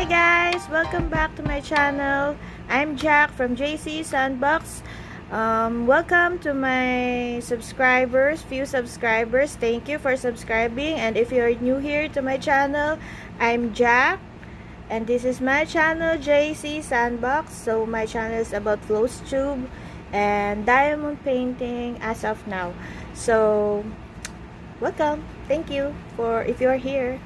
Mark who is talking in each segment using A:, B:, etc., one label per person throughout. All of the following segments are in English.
A: Hi guys! Welcome back to my channel. I'm Jack from JC Sandbox. Welcome to my subscribers, few subscribers. Thank you for subscribing. And if you're new here to my channel, I'm Jack. And this is my channel, JC Sandbox. So my channel is about Flosstube and diamond painting as of now. So welcome. Thank you for if you're here.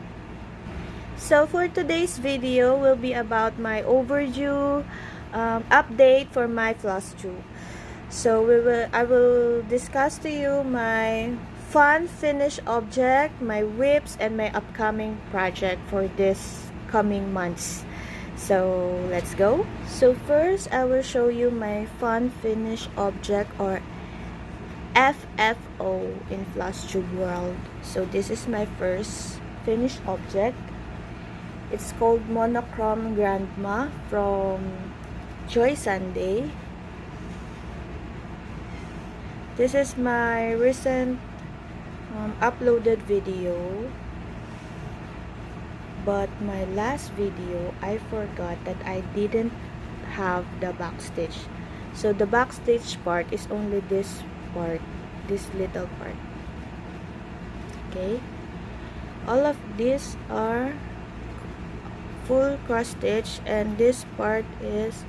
A: So for today's video will be about my overdue update for my Flosstube. So I will discuss to you my fun finished object, my WIPs, and my upcoming project for this coming months. So let's go. So first I will show you my fun finished object, or FFO in Flosstube world. So this is my first finished object. It's called Monochrome Grandma from Joy Sunday. This is my recent uploaded video. But my last video, I forgot that I didn't have the backstitch. So the backstitch part is only this part, this little part. Okay. All of these are full cross stitch, and this part is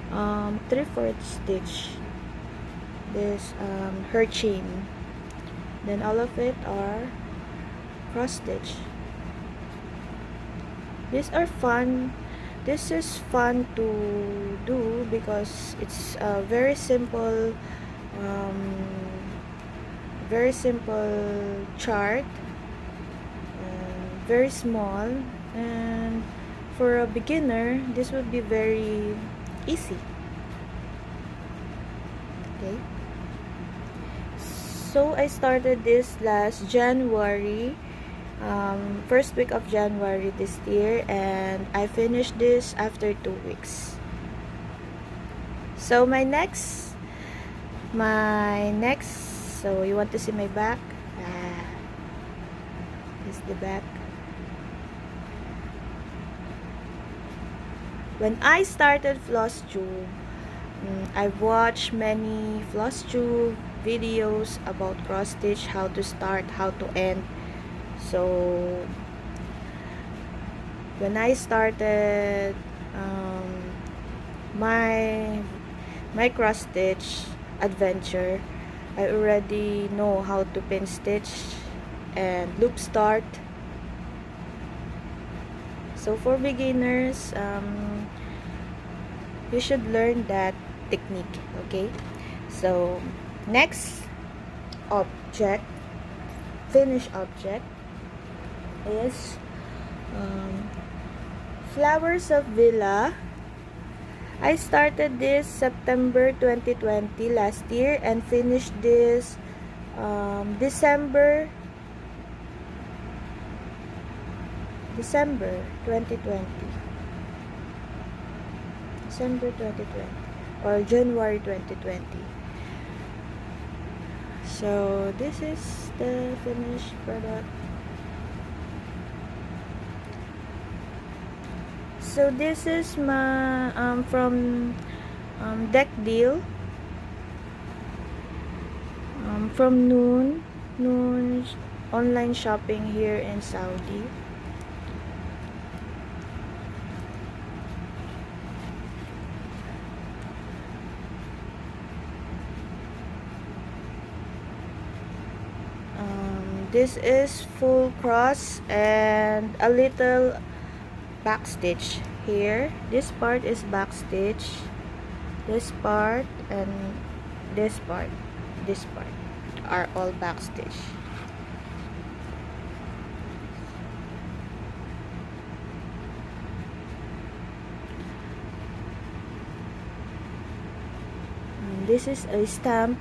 A: 3/4 stitch, this her chain. Then all of it are cross stitch. These are fun. This is fun to do because it's a very simple chart, very small, and for a beginner, this would be very easy. Okay. So I started this last January, first week of January this year, and I finished this after 2 weeks. So my next, so you want to see my back? This is the back. When I started Flosstube, I watched many Flosstube videos about cross stitch, how to start, how to end. So when I started my cross stitch adventure, I already know how to pin stitch and loop start. So for beginners, you should learn that technique. Okay. So next object, finished object, is Flowers of Villa. I started this September 2020 last year and finished this December 2020. December 2020 or January 2020. So this is the finished product. So this is my from Deck Deal, from Noon online shopping here in Saudi. This is full cross and a little back stitch here. This part is back stitch. This part and this part are all back stitch. This is a stamp.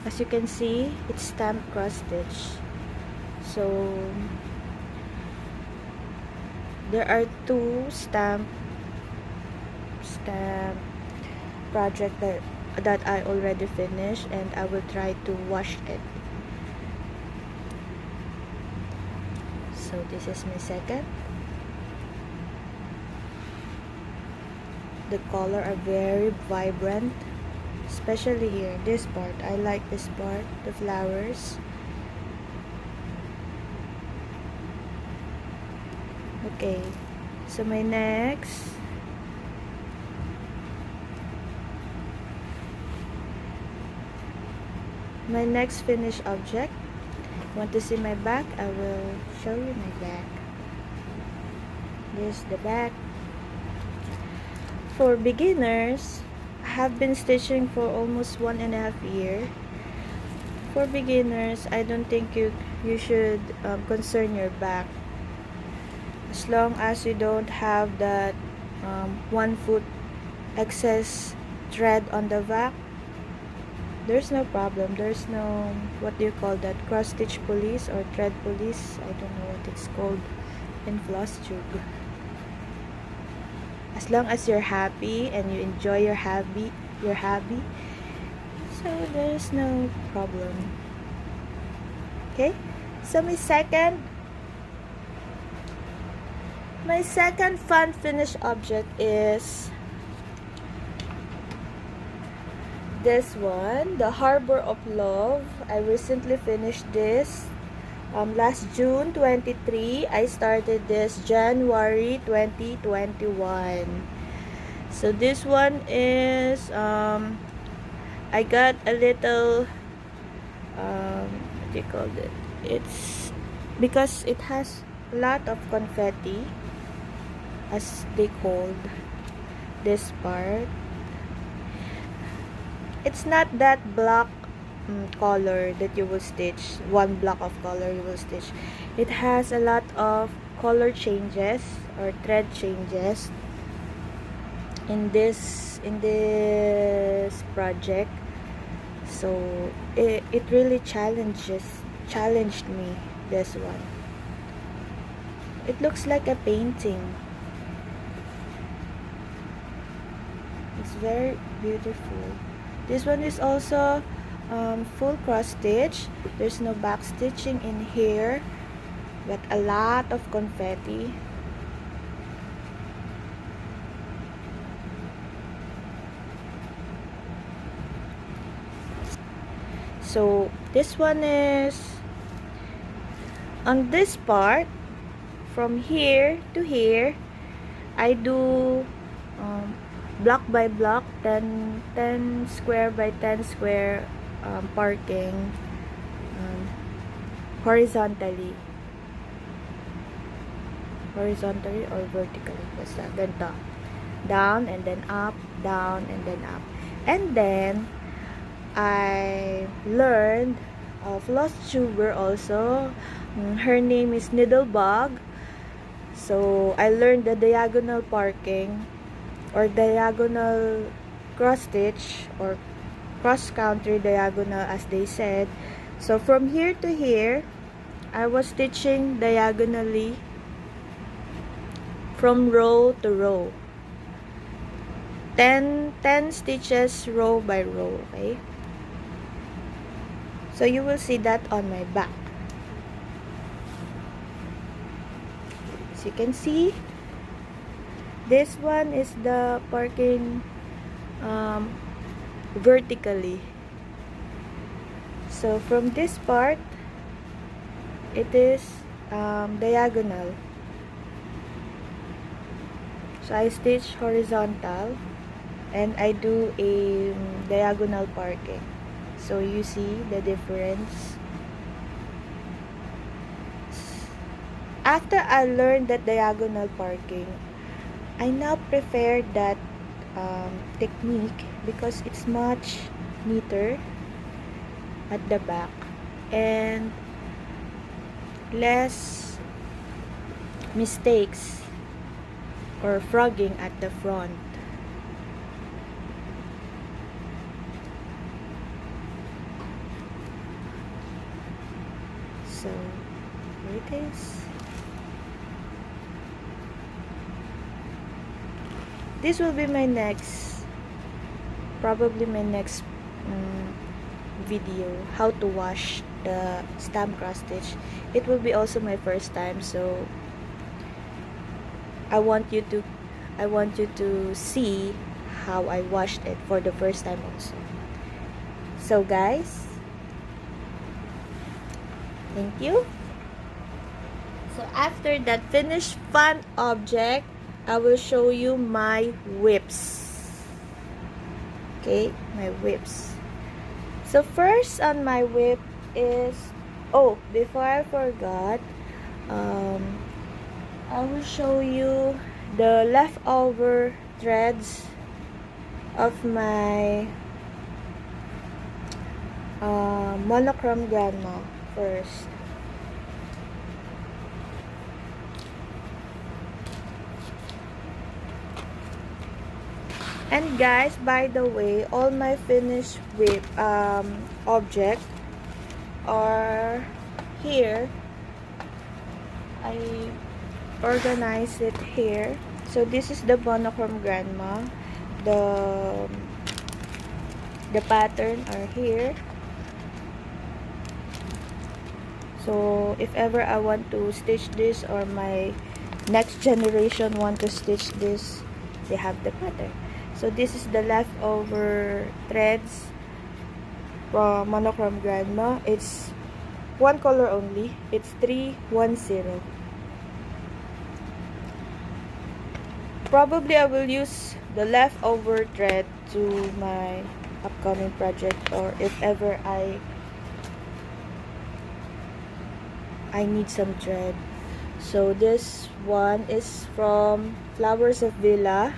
A: As you can see, it's stamped cross stitch. So there are two stamp project that I already finished, and I will try to wash it. So this is my second. the color are very vibrant, especially here, this part. I like this part, the flowers. Okay, so my next finished object. Want to see my back? I will show you my back. This is the back. For beginners, I have been stitching for almost 1.5 years. For beginners, I don't think you should concern your back, as long as you don't have that 1 foot excess thread on the back. There's no problem. There's no, what do you call that, cross stitch police or thread police, I don't know what it's called in Flosstube. As long as you're happy and you enjoy your hobby, so there's no problem. Okay, so my second fun finished object is this one, the Harbor of Love. I recently finished this last June 23. I started this January 2021. So this one is I got a little what do you call it? It's because it has a lot of confetti, as they called this part. It's not that black color that you will stitch, one block of color you will stitch. It has a lot of color changes or thread changes in this project. So it really challenged me, this one. It looks like a painting. It's very beautiful. This one is also full cross stitch. There's no back stitching in here, but a lot of confetti. So this one is on this part, from here to here, I do block by block, 10 square by 10 square parking horizontally or vertically. Basta ganito, down and then up, down and then up. And then I learned a Flosstuber also. Her name is Needlebug. So I learned the diagonal parking or diagonal cross stitch or cross counter diagonal, as they said. So from here to here, I was stitching diagonally from row to row, 10 stitches row by row. Okay, so you will see that on my back. As you can see, this one is the parking vertically. So from this part, it is diagonal. So I stitch horizontal and I do a diagonal parking. So you see the difference. After I learned that diagonal parking, I now prefer that technique because it's much neater at the back and less mistakes or frogging at the front. So here it is. This will be my next, probably my next video, how to wash the stamp cross stitch. It will be also my first time, so I want you to I want you to see how I washed it for the first time also. So guys, thank you. So after that finished fun object, I will show you my WIPs. Okay, my WIPs. So first on my WIP is, oh, before I forgot, I will show you the leftover threads of my Monochrome Grandma first. And guys, by the way, all my finished WIP object are here. I organize it here. So this is the Monochrome Grandma. The pattern are here. So if ever I want to stitch this, or my next generation want to stitch this, they have the pattern. So this is the leftover threads from Monochrome Grandma. It's one color only. It's 310. Probably I will use the leftover thread to my upcoming project, or if ever I need some thread. So this one is from Flowers of Villa.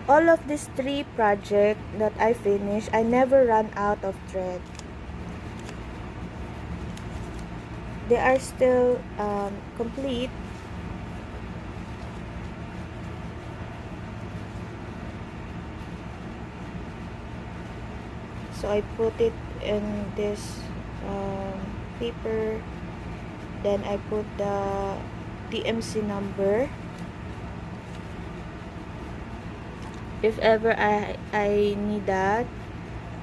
A: All of these 3 projects that I finished, I never run out of thread. They are still complete. So I put it in this paper. Then I put the DMC number. If ever I need that,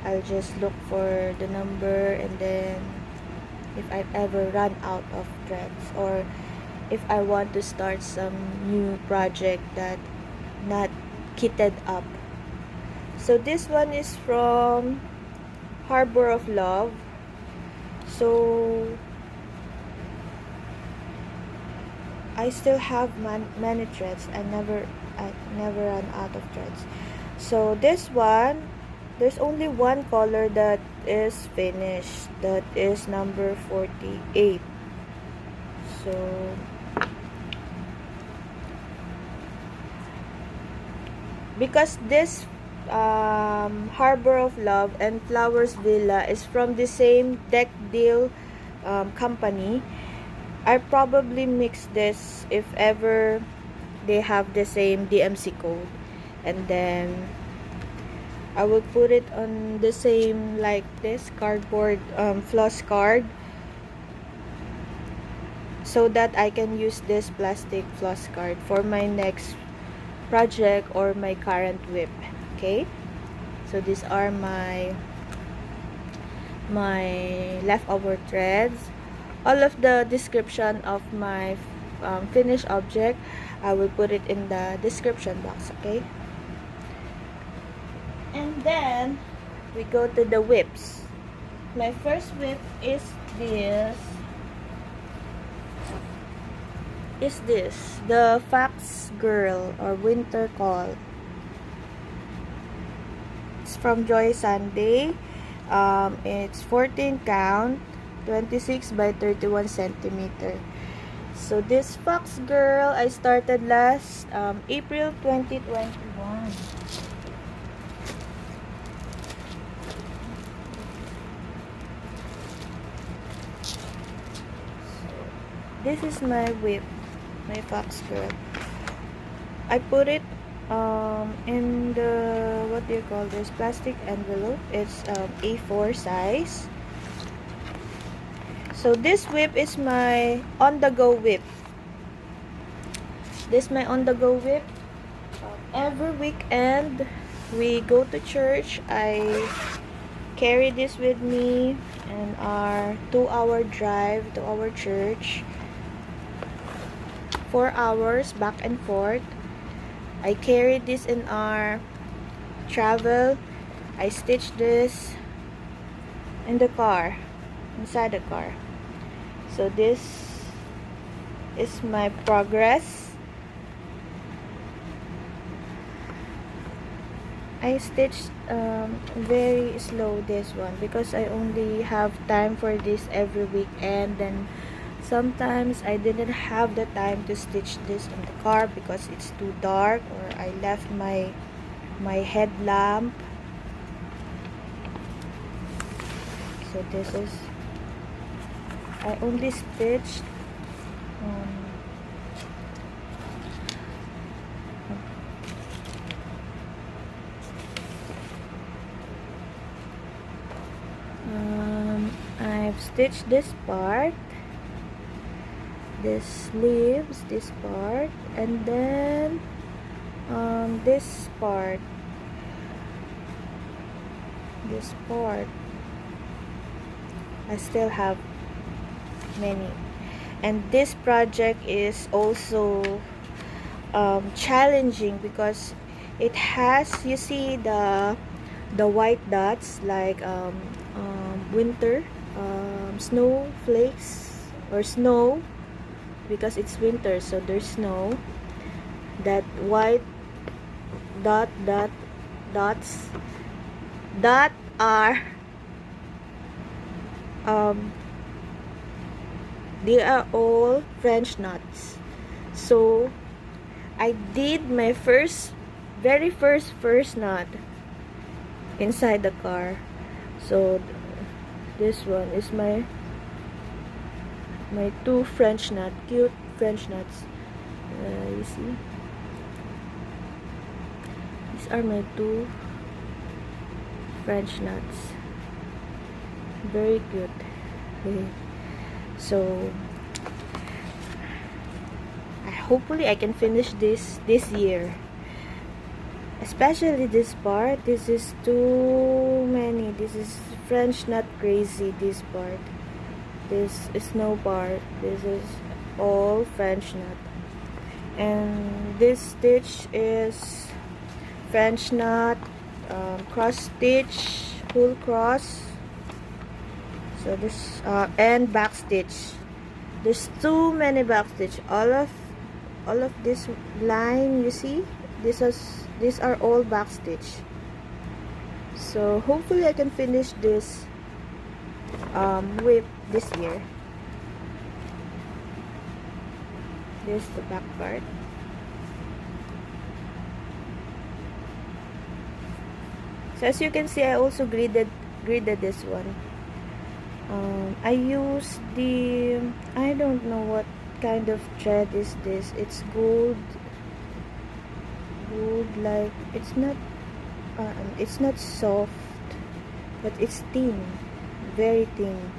A: I'll just look for the number, and then if I ever run out of threads, or if I want to start some new project that not kitted up. So this one is from Harbor of Love. So I still have many threads. I never run out of threads. So this one, there's only one color that is finished. That is number 48. So because this Harbor of Love and Flowers Villa is from the same deck deal company, I probably mix this if ever they have the same DMC code, and then I will put it on the same, like this cardboard floss card, so that I can use this plastic floss card for my next project or my current WIP. Okay, so these are my leftover threads. All of the description of my finished object, I will put it in the description box. Okay, and then we go to the WIPs. My first WIP is this, the Fox Girl or Winter Call. It's from Joy Sunday. It's 14 count, 26 by 31 centimeter. So this Fox Girl I started last April 2021. This is my WIP, my Fox Girl. I put it in the, what do you call this, plastic envelope. It's A4 size. So this WIP is my on-the-go WIP. This is my on-the-go WIP. Every weekend we go to church, I carry this with me in our 2-hour drive to our church. 4 hours back and forth. I carried this in our travel. I stitched this in the car, inside the car. So this is my progress. I stitched very slow this one because I only have time for this every weekend. Then sometimes I didn't have the time to stitch this in the car because it's too dark, or I left my headlamp. So this is, I only stitched I've stitched this part, this sleeves, this part, and then this part, I still have many. And this project is also challenging because it has, you see the white dots like winter snowflakes or snow, because it's winter, so there's snow. That white dots that are they are all French knots. So I did my very first knot inside the car. So this one is my two French knot, cute French knots. You see, these are my two French knots, very cute. So hopefully I can finish this year, especially this part. This is too many. This is French knot crazy. This part, this snow part, this is all French knot, and this stitch is French knot, cross stitch, full cross. So this and back stitch. There's too many back stitch. All of this line, you see, these are all back stitch. So hopefully I can finish this WIP this year. This is the back part. So as you can see, I also gridded this one. I used the, I don't know what kind of thread is this. It's gold, like it's not soft, but it's thin, very thin.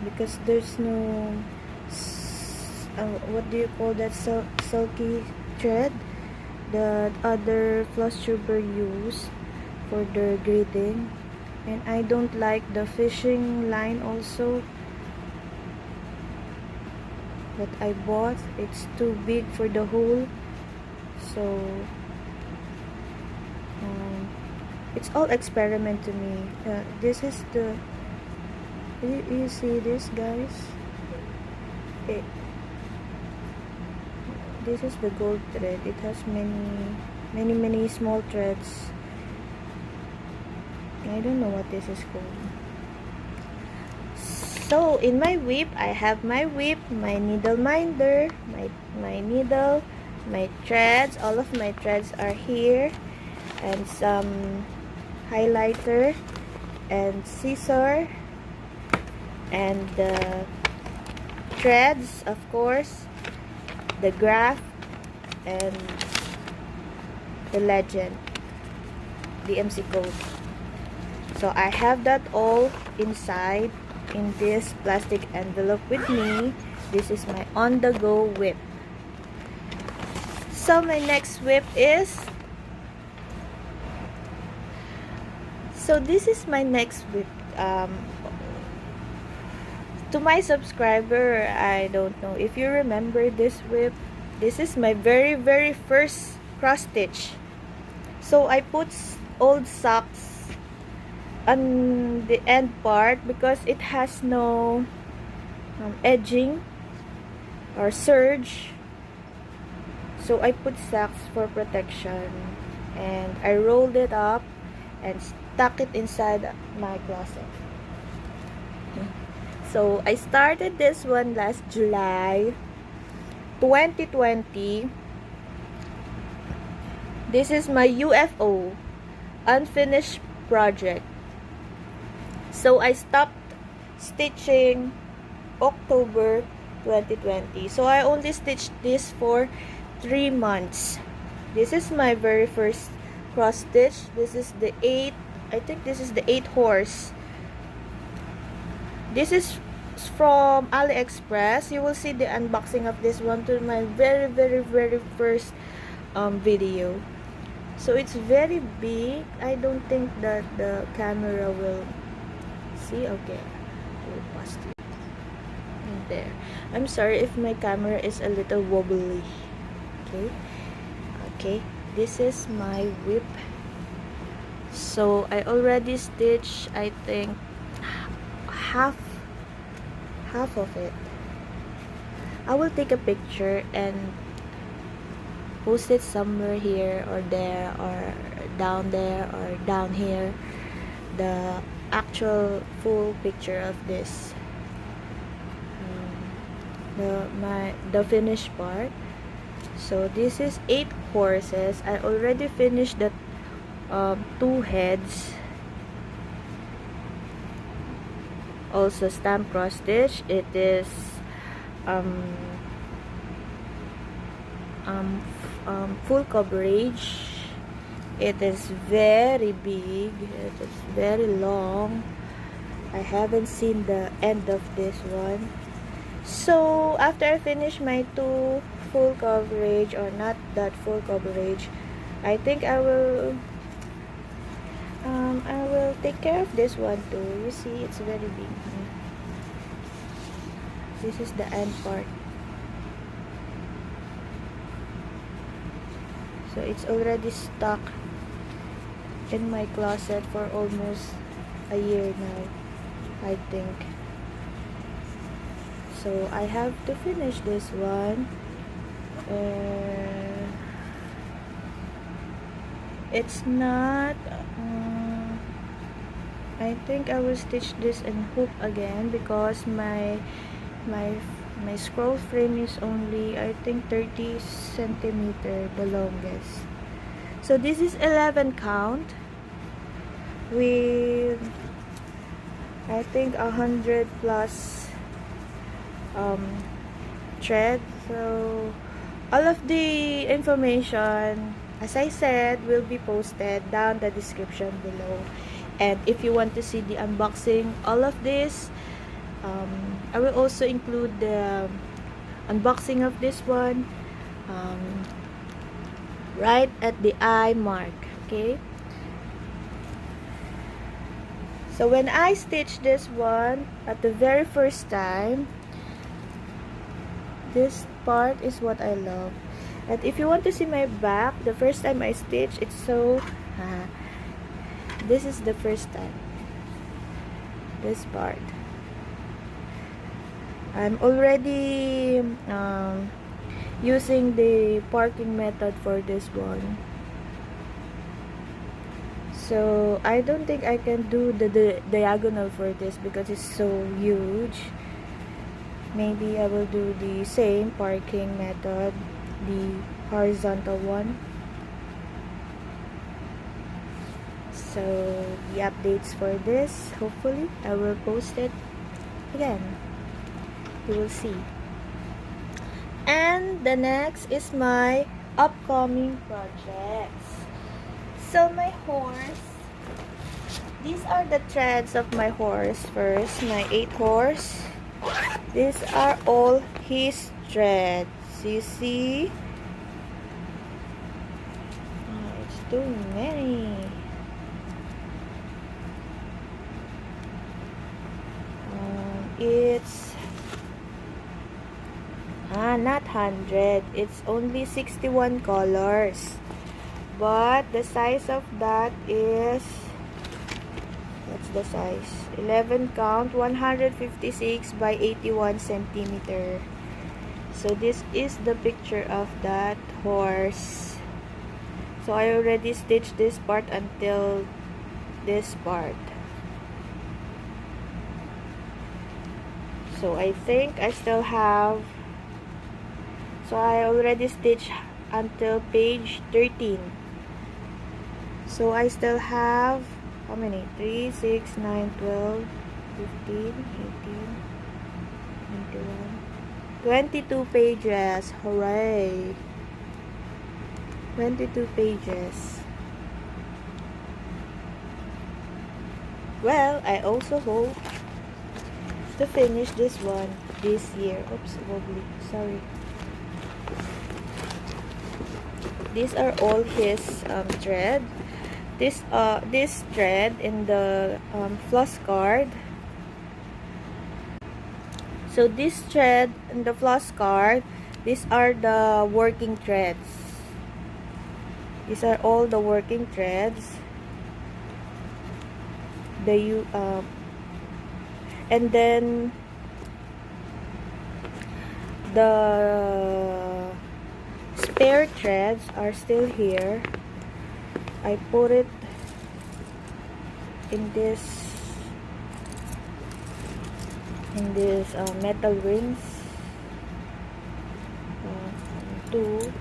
A: Because there's no what do you call that, silky thread that other Flosstuber use for their gridding. And I don't like the fishing line also that I bought. It's too big for the hole. So it's all experiment to me. This is the, you see this, guys? This is the gold thread. It has many small threads. I don't know what this is called. So in my WIP, I have my WIP, my needle minder, my needle, my threads. All of my threads are here, and some highlighter and scissor, and the threads, of course, the graph, and the legend, the MC code. So I have that all inside in this plastic envelope with me. This is my on-the-go WIP. So my next WIP is So this is my next WIP. To my subscriber, I don't know if you remember this WIP. This is my very first cross stitch. So I put old socks on the end part because it has no edging or serge. So I put socks for protection, and I rolled it up and stuck it inside my closet. So I started this one last July 2020. This is my UFO unfinished project. So I stopped stitching October 2020. So I only stitched this for 3 months. This is my very first cross stitch. This is the 8, I think this is the 8 horse. This is from AliExpress. You will see the unboxing of this one to my very first video. So it's very big. I don't think that the camera will see. Okay, we'll pause it. And there. I'm sorry if my camera is a little wobbly. Okay, this is my WIP. So I already stitched, I think, half of it. I will take a picture and post it somewhere here or there or down there or down here, the actual full picture of this, the finished part. So this is 8 horses. I already finished the 2 heads. Also stamp cross stitch. It is full coverage. It is very big. It is very long. I haven't seen the end of this one. So after I finish my 2 full coverage, or not that full coverage, I think I will take care of this one too. You see, it's very big. This is the end part. So it's already stuck in my closet for almost a year now, I think. So I have to finish this one. It's not I think I will stitch this in hoop again because my scroll frame is only, I think, 30 centimeter, the longest. So this is 11 count with, I think, 100 plus thread. So all of the information, as I said, will be posted down the description below. And if you want to see the unboxing, all of this, I will also include the unboxing of this one right at the eye mark. Okay, so when I stitched this one at the very first time, this part is what I love. And if you want to see my back, the first time I stitched, it's so this is the first time, this part. I'm already using the parking method for this one. So I don't think I can do the diagonal for this because it's so huge. Maybe I will do the same parking method, the horizontal one. So the updates for this, hopefully I will post it again. You will see. And the next is my upcoming projects. So my horse, these are the threads of my horse. First, my 8 horse. These are all his threads. You see? Oh, it's too many. it's not 100, it's only 61 colors, but the size of that is, what's the size, 11 count, 156 by 81 centimeter. So this is the picture of that horse. So I already stitched this part until this part. So I think I still have, so I already stitched until page 13. So I still have, how many? 3, 6, 9, 12, 15, 18, 21, 22 pages. Hooray! 22 pages. Well, I also hope to finish this one this year. Oops, wobbly. Sorry. These are all his thread. This thread in the floss card. So this thread in the floss card, these are the working threads. These are all the working threads. And then the spare threads are still here. I put it in this metal rings. 2.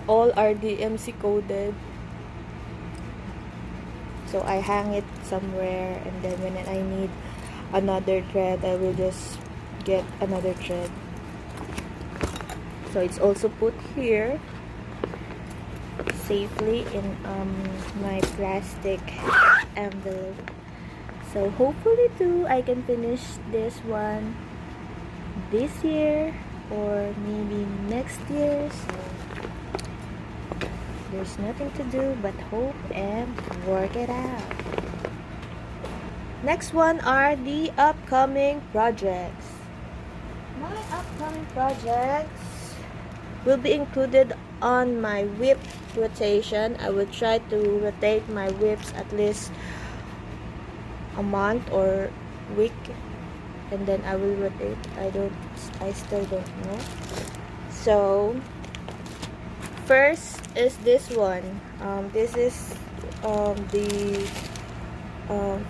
A: All are DMC coded. So I hang it somewhere, and then when I need another thread, I will just get another thread. So it's also put here safely in my plastic envelope. So hopefully too I can finish this one this year or maybe next year. So there's nothing to do but hope and work it out. Next one are the upcoming projects. My upcoming projects will be included on my WIP rotation. I will try to rotate my WIPs at least a month or week, and then I will rotate. I still don't know. So first is this one. This is the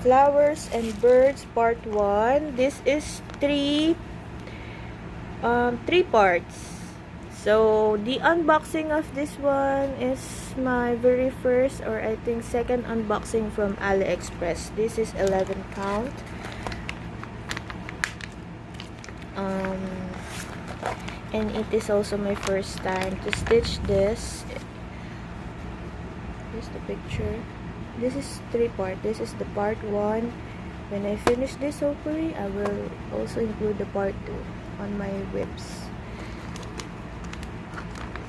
A: flowers and birds part 1. This is three parts. So the unboxing of this one is my very first, or I think second unboxing from AliExpress. This is 11 count. And it is also my first time to stitch this. Here's the picture. This is 3 part. This is the part 1. When I finish this, hopefully I will also include the part 2 on my WIPs.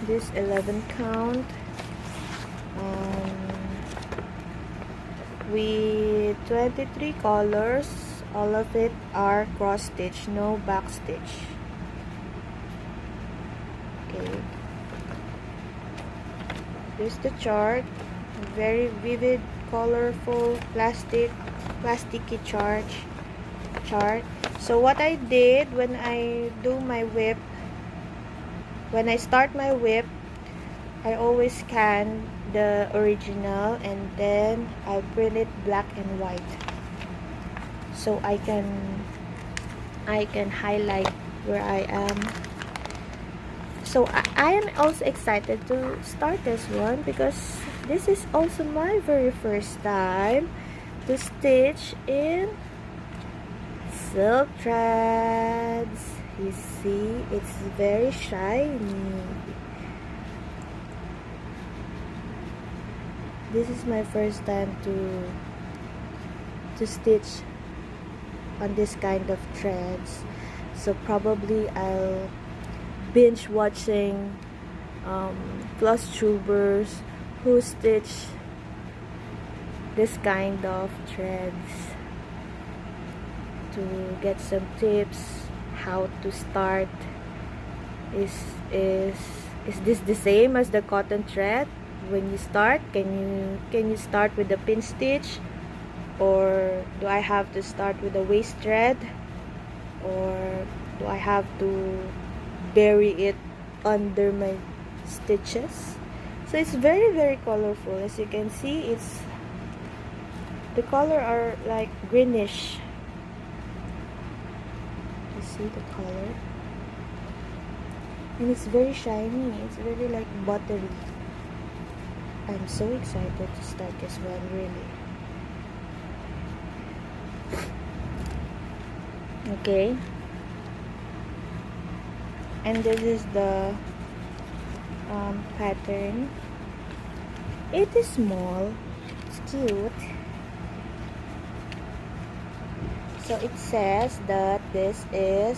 A: This 11 count with 23 colors. All of it are cross stitch, no back stitch. Okay, here's the chart. Very vivid, colorful, plasticky chart. So what I did when I do my WIP, when I start my WIP, I always scan the original and then I print it black and white, so I can highlight where I am. So I am also excited to start this one because this is also my very first time to stitch in silk threads. You see, it's very shiny. This is my first time to stitch on this kind of threads. So probably I'll binge watching Flosstubers who stitch this kind of threads to get some tips how to start. Is this the same as the cotton thread? When you start, can you start with the pin stitch, or do I have to start with the waist thread, or do I have to bury it under my stitches? So it's very, very colorful. As you can see, the color are like greenish. You see the color, and it's very shiny. It's very like buttery. I'm so excited to start this one, really. Okay, and this is the pattern. It is small, it's cute. So it says that this is,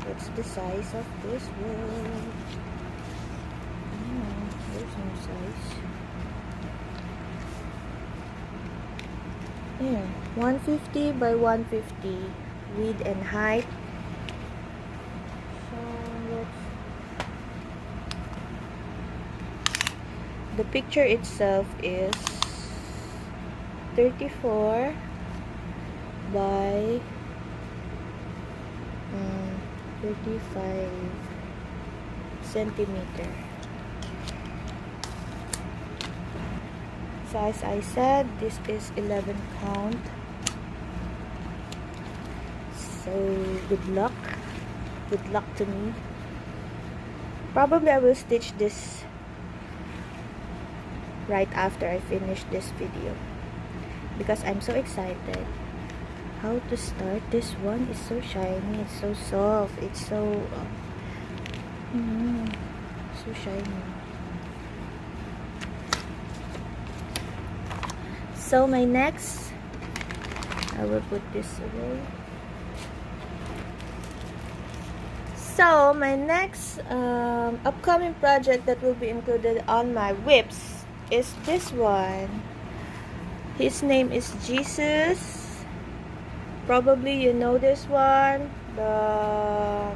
A: what's the size of this one? There's no size. Yeah, 150 by 150 width and height. The picture itself is 34 by 35 centimeter. So as I said, this is 11 count. So good luck to me. Probably I will stitch this right after I finish this video, because I'm so excited how to start. This one is so shiny, it's so soft, it's so so shiny. So my next, I will put this away. So my next upcoming project that will be included on my WIPs is this one. His name is Jesus. Probably you know this one, the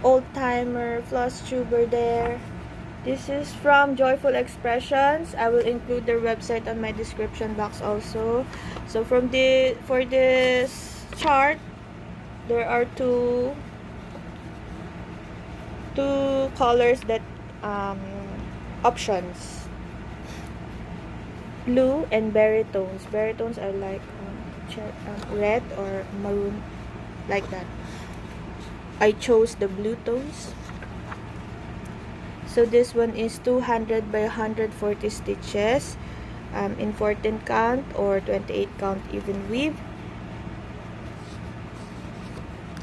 A: old-timer Flosstuber there. This is from Joyful Expressions. I will include their website on my description box also. So for this chart, there are two colors that options. Blue and berry tones. Berry tones are like red or maroon, like that. I chose the blue tones. So this one is 200 by 140 stitches in 14 count or 28 count even weave.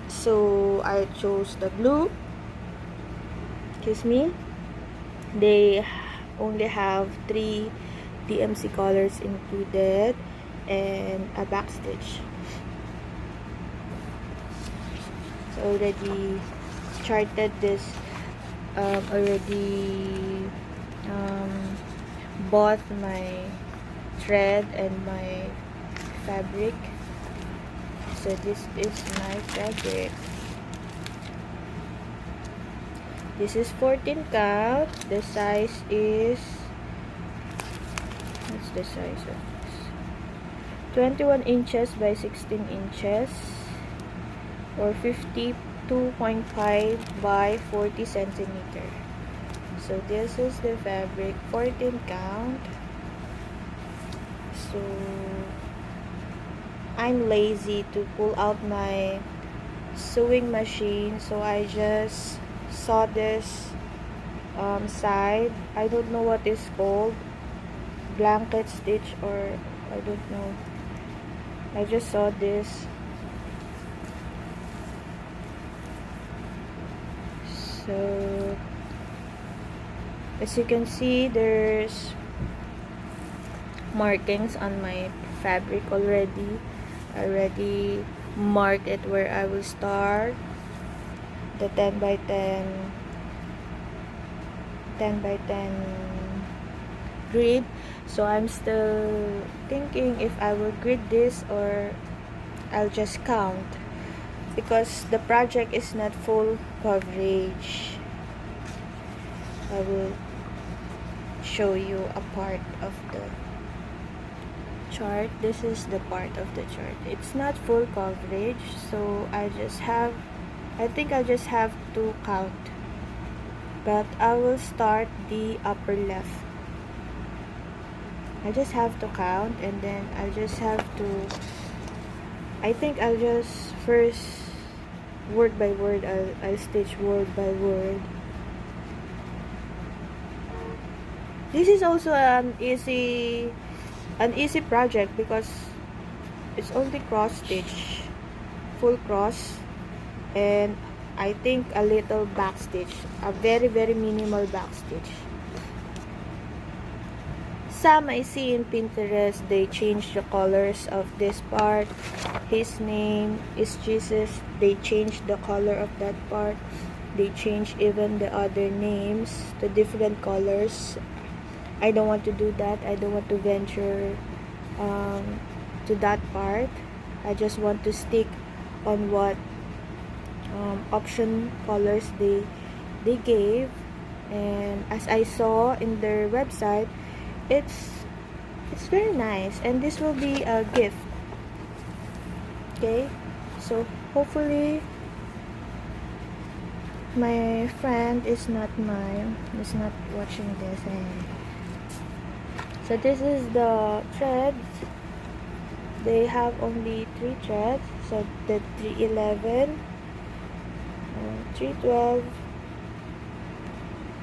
A: So I chose the blue. Excuse me. They only have 3 DMC colors included and a back stitch. So already charted this, already bought my thread and my fabric. So this is my fabric. This is 14 count. The size is, what's the size of this? 21 inches by 16 inches or 52.5 by 40 centimeter. So this is the fabric, 14 count. So I'm lazy to pull out my sewing machine, so I just saw this side. I don't know what it's called, blanket stitch, or I don't know. I just saw this. So as you can see, there's markings on my fabric already. I already marked it where I will start. The 10 by 10 grid. So I'm still thinking if I will grid this or I'll just count, because the project is not full coverage. I will show you a part of the chart. This is the part of the chart. It's not full coverage, so I think I just have to count. But I will start the upper left. I just have to count, and then I just have to, I think I'll just first word by word, I'll stitch word by word. This is also an easy project because it's only cross stitch, full cross, and I think a little back stitch, a very minimal back stitch. Some I see in Pinterest, they change the colors of this part. His name is Jesus. They change the color of that part. They change even the other names to different colors. I don't want to do that. I don't want to venture to that part. I just want to stick on what option colors they gave. And as I saw in their website, it's very nice, and this will be a gift. Okay, so hopefully my friend is not watching this. So this is the threads. They have only 3 threads, so the 311, 312,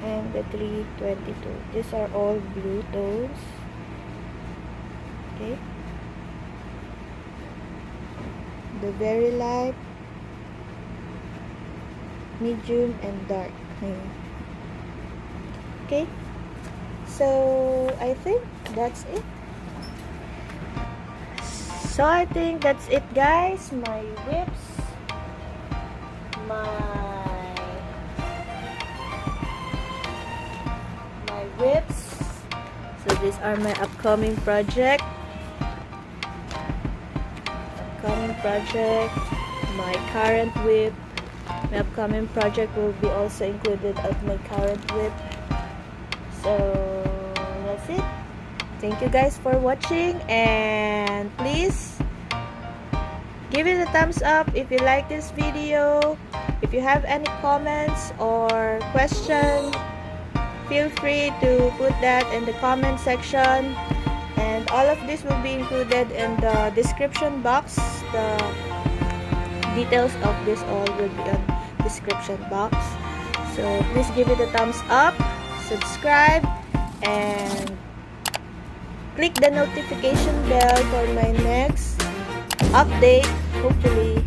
A: and the 322. These are all blue tones. Okay, the very light, medium, and dark. Okay, so I think that's it. So I think that's it, guys. My whips, so these are my upcoming project, my current whip. My upcoming project will be also included at my current whip. So that's it. Thank you guys for watching, and please give it a thumbs up if you like this video. If you have any comments or questions, feel free to put that in the comment section, and all of this will be included in the description box. The details of this all will be on description box. So please give it a thumbs up, subscribe, and click the notification bell for my next update, hopefully.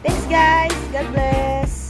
A: Thanks, guys. God bless.